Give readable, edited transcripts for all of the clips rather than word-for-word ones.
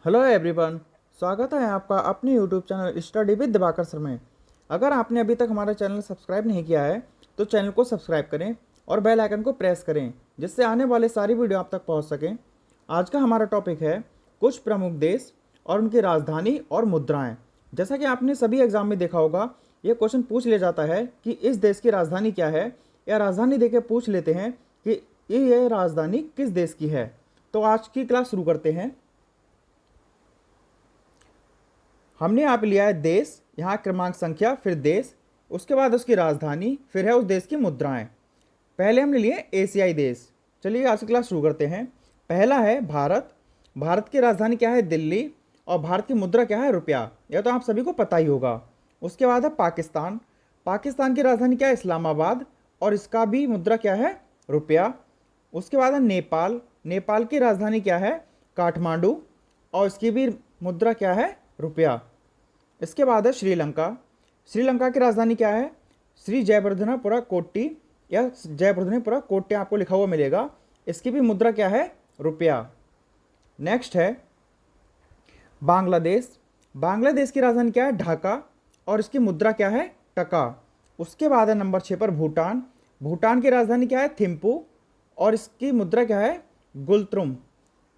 Hello everyone. स्वागत है आपका अपने YouTube channel study with Diwakar sir में। अगर आपने अभी तक हमारा चैनल सब्सक्राइब नहीं किया है तो चैनल को सब्सक्राइब करें और बेल आइकन को प्रेस करें, जिससे आने वाले सारी वीडियो आप तक पहुंच सकें। आज का हमारा टॉपिक है कुछ प्रमुख देश और उनकी राजधानी और मुद्राएं। जैसा कि आपने सभी एग्जाम में देखा होगा, ये क्वेश्चन पूछ लिया जाता है कि इस देश की राजधानी क्या है, या राजधानी देके पूछ लेते हैं कि ये राजधानी किस देश की है। तो आज की क्लास शुरू करते हैं। हमने यहाँ पे लिया है देश, यहाँ क्रमांक संख्या, फिर देश, उसके बाद उसकी राजधानी, फिर है उस देश की मुद्राएं। पहले हमने लिए एशियाई देश। चलिए आज की क्लास शुरू करते हैं। पहला है भारत। भारत की राजधानी क्या है? दिल्ली। और भारत की मुद्रा क्या है? रुपया। यह तो आप सभी को पता ही होगा। उसके बाद है पाकिस्तान। पाकिस्तान की राजधानी क्या है? इस्लामाबाद। और इसका भी मुद्रा क्या है? रुपया। उसके बाद है नेपाल। नेपाल की राजधानी क्या है? काठमांडू। और इसकी भी मुद्रा क्या है? रुपया। इसके बाद है श्रीलंका। श्रीलंका की राजधानी क्या है? श्री जयवर्धनपुरा कोट्टी, या जयवर्धनपुरा कोट्टी आपको लिखा हुआ मिलेगा। इसकी भी मुद्रा क्या है? रुपया। नेक्स्ट है बांग्लादेश। बांग्लादेश की राजधानी क्या है? ढाका। और इसकी मुद्रा क्या है? टका। उसके बाद है नंबर 6 पर भूटान। भूटान की राजधानी क्या है? थिम्पू। और इसकी मुद्रा क्या है? गुलत्रुम।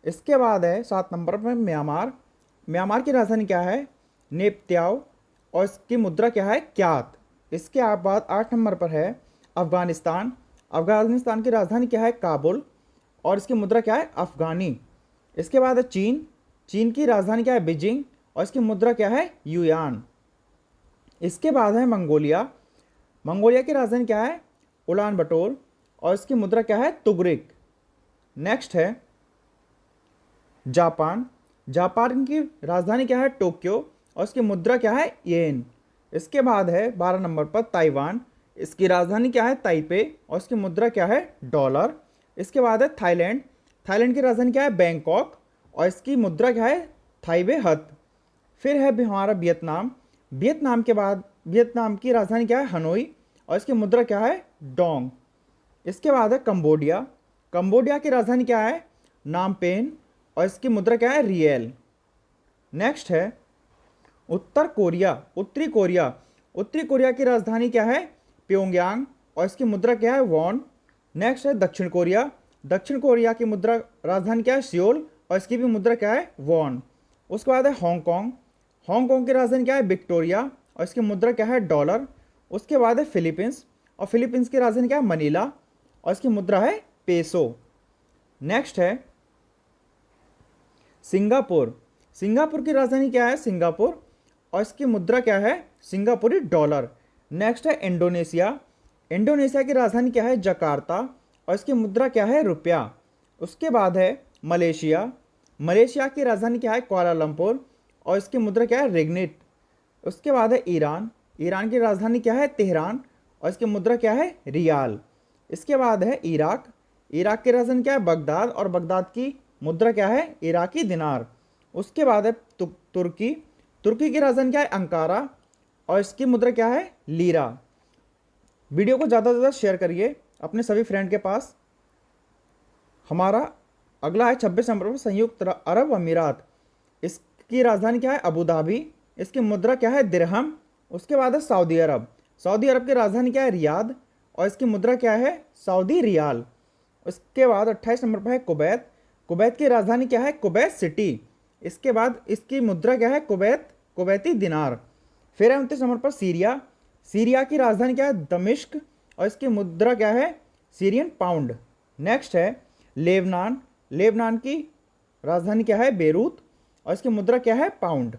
इसके बाद है 7 नंबर पर म्यांमार। म्यांमार की राजधानी क्या है? नेप्त्याव। और इसकी मुद्रा क्या है? क्यात। इसके बाद 8 नंबर पर है अफगानिस्तान। अफगानिस्तान की राजधानी क्या है? काबुल। और इसकी मुद्रा क्या है? अफगानी। इसके बाद है चीन। चीन की राजधानी क्या है? बीजिंग। और इसकी मुद्रा क्या है? युआन। इसके बाद है मंगोलिया। मंगोलिया की राजधानी क्या है? उलान बटोर। और इसकी मुद्रा क्या है? तुगरिक। नेक्स्ट है जापान। जापान की राजधानी क्या है? टोक्यो। और इसकी मुद्रा क्या है? येन। इसके बाद है 12 नंबर पर ताइवान। इसकी राजधानी क्या है? ताइपे। और इसकी मुद्रा क्या है? डॉलर। इसके बाद है थाईलैंड। थाईलैंड की राजधानी क्या है? बैंकॉक। और इसकी मुद्रा क्या है? थाइबे हत। फिर है हमारा वियतनाम। वियतनाम के बाद वियतनाम की राजधानी क्या है? हनोई। और इसकी मुद्रा क्या है? डोंग। इसके बाद है कंबोडिया। कंबोडिया की राजधानी क्या है? नामपेन। और इसकी मुद्रा क्या है? रियल। नेक्स्ट है उत्तर कोरिया। उत्तरी कोरिया। उत्तरी कोरिया की राजधानी क्या है? प्योंगयांग। और इसकी मुद्रा क्या है? वॉन। नेक्स्ट है दक्षिण कोरिया। दक्षिण कोरिया की मुद्रा राजधानी क्या है? सियोल। और इसकी भी मुद्रा क्या है? वॉन। उसके बाद है हांगकांग। हांगकांग की राजधानी क्या है? विक्टोरिया। और इसकी मुद्रा क्या है? डॉलर। उसके बाद है फिलीपींस। और फिलीपींस की राजधानी क्या है? मनीला। और इसकी मुद्रा है पेसो। नेक्स्ट है सिंगापुर। सिंगापुर की राजधानी क्या है? सिंगापुर। और इसकी मुद्रा क्या है? सिंगापुरी डॉलर। नेक्स्ट है इंडोनेशिया। इंडोनेशिया की राजधानी क्या है? जकार्ता। और इसकी मुद्रा क्या है? रुपया। उसके बाद है मलेशिया। मलेशिया की राजधानी क्या है? कुआलालंपुर। और इसकी मुद्रा क्या है? रिग्निट। उसके बाद है ईरान। ईरान की राजधानी क्या है? तेहरान। और इसकी मुद्रा क्या है? रियाल। इसके बाद है इराक। इराक की राजधानी क्या है? बगदाद। और बगदाद की मुद्रा क्या है? इराकी दिनार। उसके बाद है तुर्की। तुर्की की राजधानी क्या है? अंकारा। और इसकी मुद्रा क्या है? लीरा। वीडियो को ज़्यादा से ज़्यादा शेयर करिए अपने सभी फ्रेंड के पास। हमारा अगला है 26 नंबर पर संयुक्त अरब अमीरात। इसकी राजधानी क्या है? Abu Dhabi. इसकी मुद्रा क्या है? दिरहम। उसके बाद है सऊदी अरब। सऊदी अरब की राजधानी क्या है? रियाद। और इसकी मुद्रा क्या है? Saudi riyal. उसके बाद 28 नंबर पर है कुवैत। कुवैत की राजधानी क्या है? Kuwait city. इसके बाद इसकी मुद्रा क्या है? कुवैती दिनार। फिर है 29 नंबर पर सीरिया। सीरिया की राजधानी क्या है? दमिश्क। और इसकी मुद्रा क्या है? Syrian pound. नेक्स्ट है लेबनान। लेबनान की राजधानी क्या है? बेरूत। और इसकी मुद्रा क्या है? पाउंड।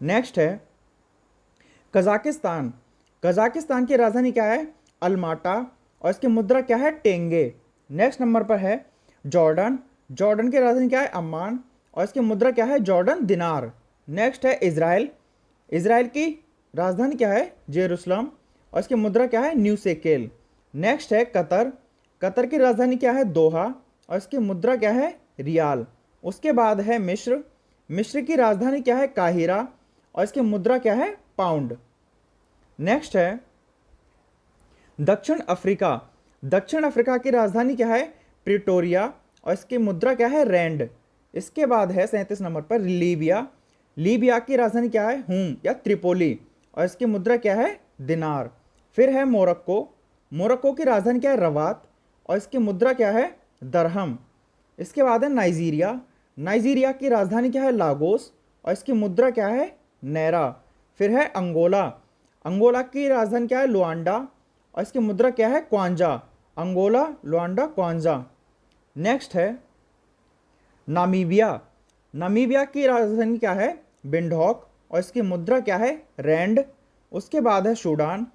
नेक्स्ट है कजाकिस्तान। कजाकिस्तान की राजधानी क्या है? अलमाटा। और इसकी मुद्रा क्या है? टेंगे। नेक्स्ट नंबर पर है जॉर्डन। जॉर्डन की राजधानी क्या है? अम्मान। और इसकी मुद्रा क्या है? जॉर्डन दिनार। नेक्स्ट है इजराइल। इजराइल की राजधानी क्या है? जेरूसलम। और इसकी मुद्रा क्या है? New shekel. नेक्स्ट है कतर। कतर की राजधानी क्या है? दोहा। और इसकी मुद्रा क्या है? रियाल। उसके बाद है मिस्र। मिस्र की राजधानी क्या है? काहिरा। और इसकी मुद्रा क्या है? पाउंड। नेक्स्ट है दक्षिण अफ्रीका। दक्षिण अफ्रीका की राजधानी क्या है? प्रिटोरिया। और इसकी मुद्रा क्या है? रैंड। इसके बाद है 37 नंबर पर लीबिया। लीबिया की राजधानी क्या है? हूम या त्रिपोली, और इसकी मुद्रा क्या है? दिनार। फिर है मोरक्को। मोरक्को की राजधानी क्या है? रवात, और इसकी मुद्रा क्या है? दरहम। इसके बाद है नाइजीरिया। नाइजीरिया की राजधानी क्या है? लागोस, और इसकी मुद्रा क्या है? नैरा। फिर है अंगोला। अंगोला की राजधानी क्या है? लुआंडा, और इसकी मुद्रा क्या है? Kwanza. Angola, Luanda, kwanza. Next है नामीबिया। नामीबिया की राजधानी क्या है? बिंडहॉक, और इसकी मुद्रा क्या है? रैंड। उसके बाद है सूडान।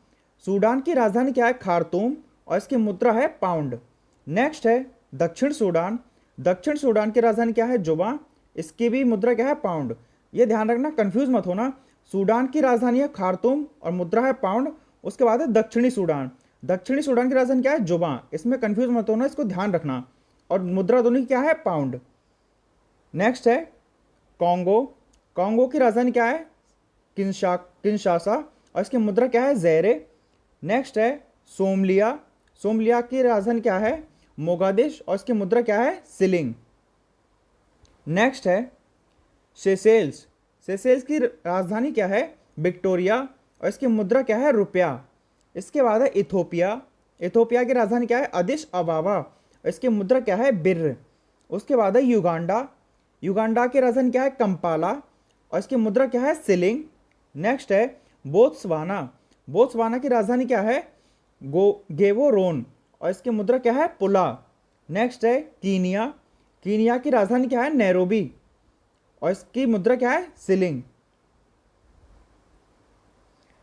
सूडान की राजधानी क्या है? खार्तूम, और इसकी मुद्रा है पाउंड। नेक्स्ट है दक्षिण सूडान। दक्षिण सूडान की राजधानी क्या है? जुबा, इसकी भी मुद्रा क्या है? पाउंड। ये ध्यान रखना, कंफ्यूज मत होना। सूडान की राजधानी है खार्तूम और मुद्रा है पाउंड। उसके बाद है दक्षिणी सूडान। दक्षिणी सूडान की राजधानी क्या है? जुबा, इसमें कंफ्यूज मत होना, इसको ध्यान रखना। और मुद्रा दोनों की क्या है? पाउंड। नेक्स्ट है कॉन्गो। कॉन्गो की राजधानी क्या है? किंशासा, और इसकी मुद्रा क्या है? ज़ैरे। नेक्स्ट है सोमलिया। सोमलिया की राजधानी क्या है? मोगादिश, और इसकी मुद्रा क्या है? सिलिंग। नेक्स्ट है सेशेल्स। सेशेल्स की राजधानी क्या है? विक्टोरिया, और इसकी मुद्रा क्या है? रुपया। इसके बाद है इथोपिया। इथोपिया की राजधानी क्या है? अदिश अबाबा, और इसकी मुद्रा क्या है? बिर्र। उसके बाद है युगांडा। युगांडा की राजधानी क्या है? कंपाला, और इसकी मुद्रा क्या है? सिलिंग। नेक्स्ट है बोत्सवाना। बोत्सवाना की राजधानी क्या है? गेवोरोन, और इसकी मुद्रा क्या है? पुला। नेक्स्ट है कीनिया। कीनिया की राजधानी क्या है? नैरोबी, और इसकी मुद्रा क्या है? सिलिंग।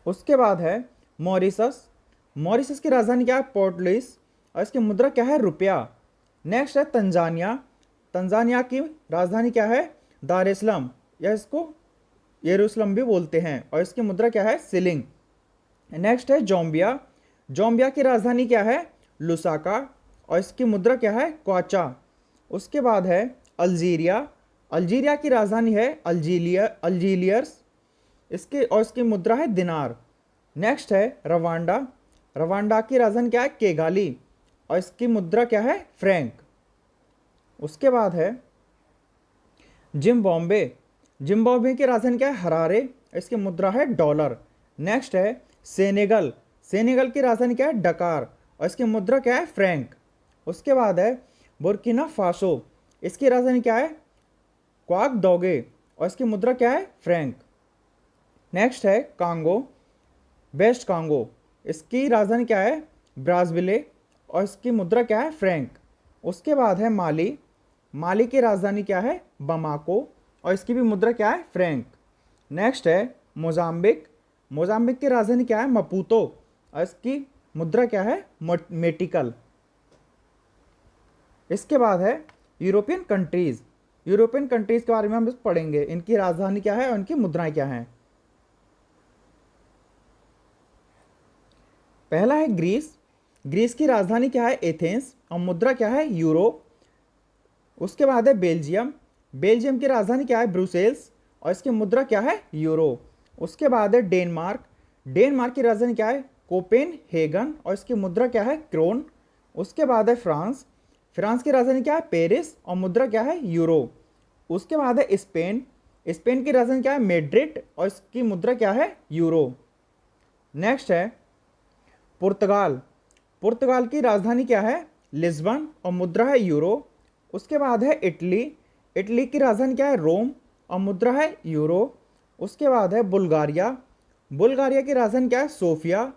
उसके बाद है मॉरिशस। मॉरिशस की राजधानी क्या है? पोर्ट लुइस, और इसकी मुद्रा क्या है? रुपया। नेक्स्ट है तंजानिया। तंजानिया की राजधानी क्या है? दार इस्लाम, या इसको यरूशलेम भी बोलते हैं, और इसकी मुद्रा क्या है? सिलिंग। नेक्स्ट है जोम्बिया। जोम्बिया की राजधानी क्या है? लुसाका, और इसकी मुद्रा क्या है? क्वाचा। उसके बाद है अल्जीरिया। अल्जीरिया की राजधानी है अल्जीलियर्स, इसकी मुद्रा है दिनार। नेक्स्ट है रवांडा। रवांडा की राजधानी क्या है? केगाली, और इसकी मुद्रा क्या है? फ्रैंक। उसके बाद है जिम्बाब्वे। जिम्बाब्वे की राजधानी क्या है? हरारे, इसकी मुद्रा है डॉलर। नेक्स्ट है सेनेगल। सेनेगल की राजधानी क्या है? डकार, और इसकी मुद्रा क्या है? फ्रैंक। उसके बाद है बुर्किना फासो। इसकी राजधानी क्या है? क्वाक डोगे, और इसकी मुद्रा क्या है? फ्रैंक। नेक्स्ट है कांगो, वेस्ट कांगो। इसकी राजधानी क्या है? ब्राज़विले, और इसकी मुद्रा क्या है? फ्रैंक। उसके बाद है माली। माली की राजधानी क्या है? बमाको, और इसकी भी मुद्रा क्या है? फ्रैंक। नेक्स्ट है मोजाम्बिक। मोजाम्बिक की राजधानी क्या है? मपूतो, और इसकी मुद्रा क्या है? मेटिकल। इसके बाद है यूरोपियन कंट्रीज। यूरोपियन कंट्रीज के बारे में हम पढ़ेंगे, इनकी राजधानी क्या है और इनकी मुद्राएं क्या हैं। पहला है ग्रीस। ग्रीस की राजधानी क्या है? एथेंस, और मुद्रा क्या है? यूरो। उसके बाद है बेल्जियम। बेल्जियम की राजधानी क्या है? ब्रुसेल्स, और इसकी मुद्रा क्या है? यूरो। उसके बाद है डेनमार्क। डेनमार्क की राजधानी क्या है? कोपेनहेगन, और इसकी मुद्रा क्या है? क्रोन। उसके बाद है फ्रांस। फ्रांस की राजधानी क्या है? पेरिस, और मुद्रा क्या है? यूरो। उसके बाद है स्पेन। स्पेन की राजधानी क्या है? मैड्रिड, और इसकी मुद्रा क्या है? यूरो। नेक्स्ट है पुर्तगाल। पुर्तगाल की राजधानी क्या है? लिस्बन, और मुद्रा है? यूरो। उसके बाद है इटली। इटली की राजधानी क्या है? रोम, और मुद्रा है? यूरो। उसके बाद है बुल्गारिया। बुल्गारिया की राजधानी क्या है? सोफिया,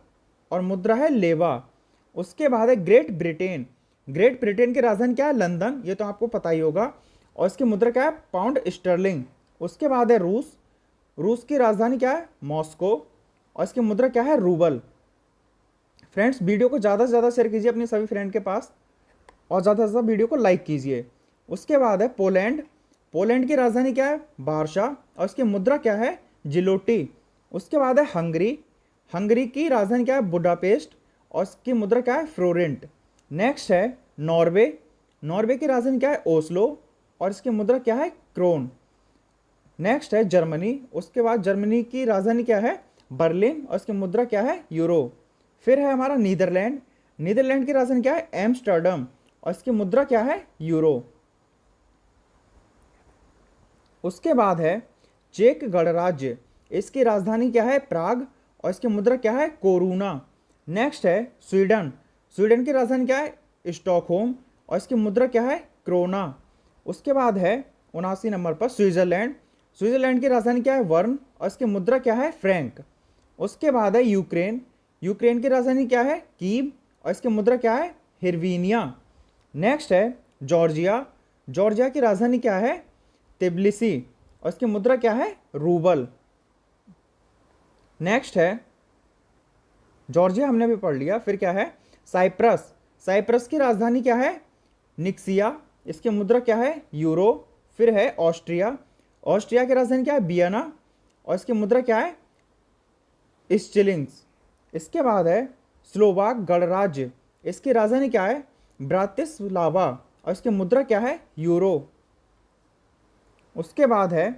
और मुद्रा है? लेवा। उसके बाद है ग्रेट ब्रिटेन। ग्रेट ब्रिटेन की राजधानी क्या है? लंदन, ये तो आपको पता ही होगा, और इसकी मुद्रा क्या है? Pound sterling. उसके बाद है रूस। रूस की राजधानी क्या है? मॉस्को, और इसकी मुद्रा क्या है? रूबल। फ्रेंड्स, वीडियो को ज़्यादा से ज़्यादा शेयर कीजिए अपने सभी फ्रेंड के पास, और ज़्यादा से ज़्यादा वीडियो को लाइक कीजिए। उसके बाद है पोलैंड। पोलैंड की राजधानी क्या है? वार्सा, और इसकी मुद्रा क्या है? जिलोटी। उसके बाद है हंगरी। हंगरी की राजधानी क्या है? बुडापेस्ट, और इसकी मुद्रा क्या है? फ्लोरेंट। नेक्स्ट है नॉर्वे। नॉर्वे की राजधानी क्या है? ओस्लो, और इसकी मुद्रा क्या है? क्रोन। नेक्स्ट है जर्मनी। उसके बाद जर्मनी की राजधानी क्या है? बर्लिन, और इसकी मुद्रा क्या है? यूरो। फिर है हमारा नीदरलैंड। नीदरलैंड की राजधानी क्या है? एम्स्टर्डम, और इसकी मुद्रा क्या है? यूरो। उसके बाद है चेक गणराज्य, इसकी राजधानी क्या है प्राग और इसकी मुद्रा क्या है कोरूना। नेक्स्ट है स्वीडन, स्वीडन की राजधानी क्या है स्टॉकहोम और इसकी मुद्रा क्या है क्रोना। उसके बाद है 79 नंबर पर स्विट्जरलैंड, स्विट्जरलैंड की राजधानी क्या है वर्न और इसकी मुद्रा क्या है फ्रैंक। उसके बाद है यूक्रेन, यूक्रेन की राजधानी क्या है कीव और इसकी मुद्रा क्या है हिरवीनिया। नेक्स्ट है जॉर्जिया, जॉर्जिया की राजधानी क्या है तिब्लिसी और इसकी मुद्रा क्या है रूबल। नेक्स्ट है जॉर्जिया हमने भी पढ़ लिया, फिर क्या है साइप्रस, साइप्रस की राजधानी क्या है निक्सिया, इसकी मुद्रा क्या है यूरो। फिर है ऑस्ट्रिया, ऑस्ट्रिया की राजधानी क्या है वियना और इसकी मुद्रा क्या है स्टिलिंग्स। इसके बाद है स्लोवाक गणराज्य, इसकी राजधानी क्या है ब्रातिस्लावा और इसकी मुद्रा क्या है यूरो। उसके बाद है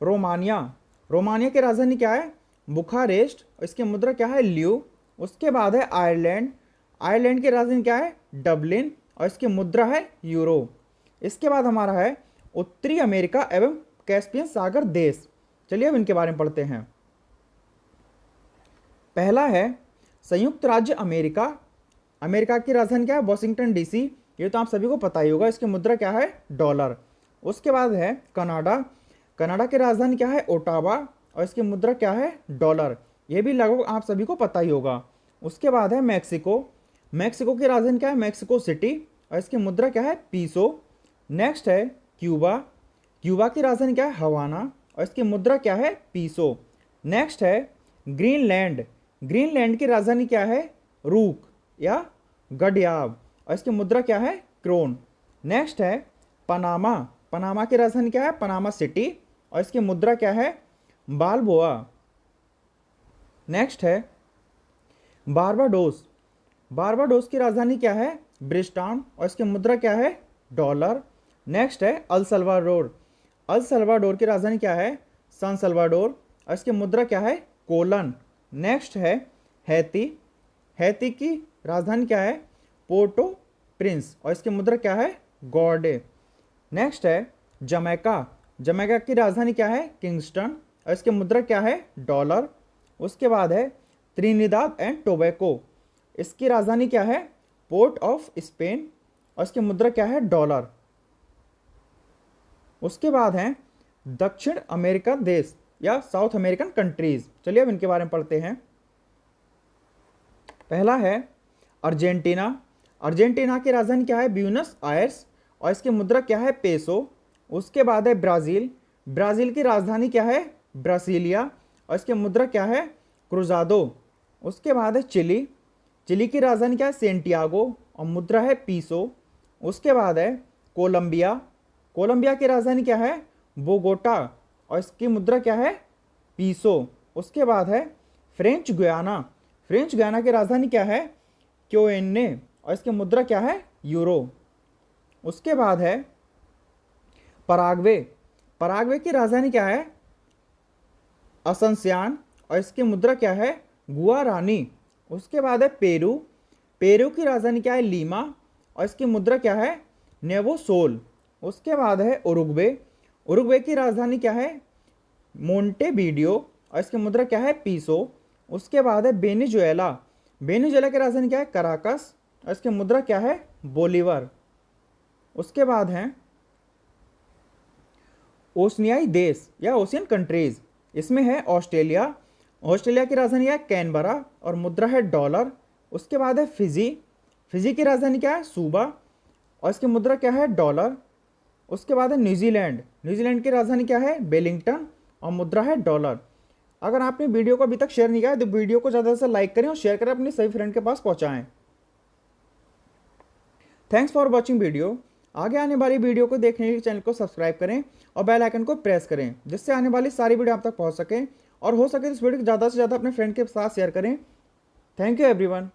रोमानिया, रोमानिया की राजधानी क्या है बुखारेस्ट और इसकी मुद्रा क्या है ल्यू। उसके बाद है आयरलैंड, आयरलैंड की राजधानी क्या है डबलिन और इसकी मुद्रा है यूरो। इसके बाद हमारा है उत्तरी अमेरिका एवं कैस्पियन सागर देश। चलिए अब इनके बारे में पढ़ते हैं। पहला है संयुक्त राज्य अमेरिका, अमेरिका की राजधानी क्या है वॉशिंगटन डीसी, ये तो आप सभी को पता ही होगा, इसकी मुद्रा क्या है डॉलर। उसके बाद है कनाडा, कनाडा की राजधानी क्या है ओटावा और इसकी मुद्रा क्या है डॉलर, ये भी लगभग आप सभी को पता ही होगा। उसके बाद है मैक्सिको, मैक्सिको की राजधानी क्या है मैक्सिको सिटी और इसकी मुद्रा क्या है पीसो। नेक्स्ट है क्यूबा, क्यूबा की राजधानी क्या है हवाना और इसकी मुद्रा क्या है पीसो। नेक्स्ट है ग्रीनलैंड, ग्रीनलैंड की राजधानी क्या है रूक या गडयाब और इसकी मुद्रा क्या है क्रोन। नेक्स्ट है पनामा, पनामा की राजधानी क्या है पनामा सिटी और इसकी मुद्रा क्या है बालबोआ। नेक्स्ट है बारबाडोस, बारबाडोस की राजधानी क्या है ब्रिस्टाउन और इसकी मुद्रा क्या है डॉलर। नेक्स्ट है अल सल्वाडोर, अल सल्वाडोर की राजधानी क्या है सान सल्वाडोर और इसकी मुद्रा क्या है कोलन। नेक्स्ट है हैती, हैती की राजधानी क्या है पोर्टो प्रिंस और इसकी मुद्रा क्या है गॉर्डे। नेक्स्ट है जमैका, जमैका की राजधानी क्या है किंगस्टन और इसकी मुद्रा क्या है डॉलर। उसके बाद है त्रिनिदाद एंड टोबैको, इसकी राजधानी क्या है पोर्ट ऑफ स्पेन और इसकी मुद्रा क्या है डॉलर। उसके बाद है दक्षिण अमेरिका देश या साउथ अमेरिकन कंट्रीज। चलिए अब इनके बारे में पढ़ते हैं। पहला है अर्जेंटीना, अर्जेंटीना की राजधानी क्या है ब्यूनस आयर्स और इसकी मुद्रा क्या है पेसो। उसके बाद है ब्राज़ील, ब्राज़ील की राजधानी क्या है ब्रासीलिया और इसकी मुद्रा क्या है क्रुजादो। उसके बाद है चिली, चिली की राजधानी क्या है सेंटियागो और मुद्रा है पीसो। उसके बाद है कोलंबिया, कोलंबिया की राजधानी क्या है बोगोटा और इसकी मुद्रा क्या है पीसो। उसके बाद है फ्रेंच गुयाना, फ्रेंच गुयाना की राजधानी क्या है क्योएन्ने और इसकी मुद्रा क्या है यूरो। उसके बाद है पराग्वे, पराग्वे की राजधानी क्या है असंस्यान और इसकी मुद्रा क्या है गुआरानी। उसके बाद है पेरू, पेरू की राजधानी क्या है लीमा और इसकी मुद्रा क्या है नेवोसोल। उसके बाद है उरुग्वे, उरुग्वे की राजधानी क्या है मोंटेवीडियो और इसकी मुद्रा क्या है पीसो। उसके बाद है वेनेजुएला, वेनेजुएला की राजधानी क्या है कराकस और इसकी मुद्रा क्या है बोलीवर। उसके बाद है ओशनियाई देश या ओशियन कंट्रीज, इसमें है ऑस्ट्रेलिया, ऑस्ट्रेलिया की राजधानी है कैनबरा और मुद्रा है डॉलर। उसके बाद है फिजी, फिजी की राजधानी क्या है सूबा और इसकी मुद्रा क्या है डॉलर। उसके बाद है न्यूजीलैंड, न्यूजीलैंड की राजधानी क्या है वेलिंगटन और मुद्रा है डॉलर। अगर आपने वीडियो को अभी तक शेयर नहीं किया है तो वीडियो को ज़्यादा से लाइक करें और शेयर करें, अपने सभी फ्रेंड के पास पहुंचाएं। Thanks for watching video. आगे आने वाली वीडियो को देखने के लिए चैनल को सब्सक्राइब करें और बेल आइकन को प्रेस करें, जिससे आने वाली सारी वीडियो आप तक पहुंच सके और हो सके तो इस वीडियो को ज़्यादा से ज़्यादा अपने फ्रेंड के साथ शेयर करें। Thank you everyone.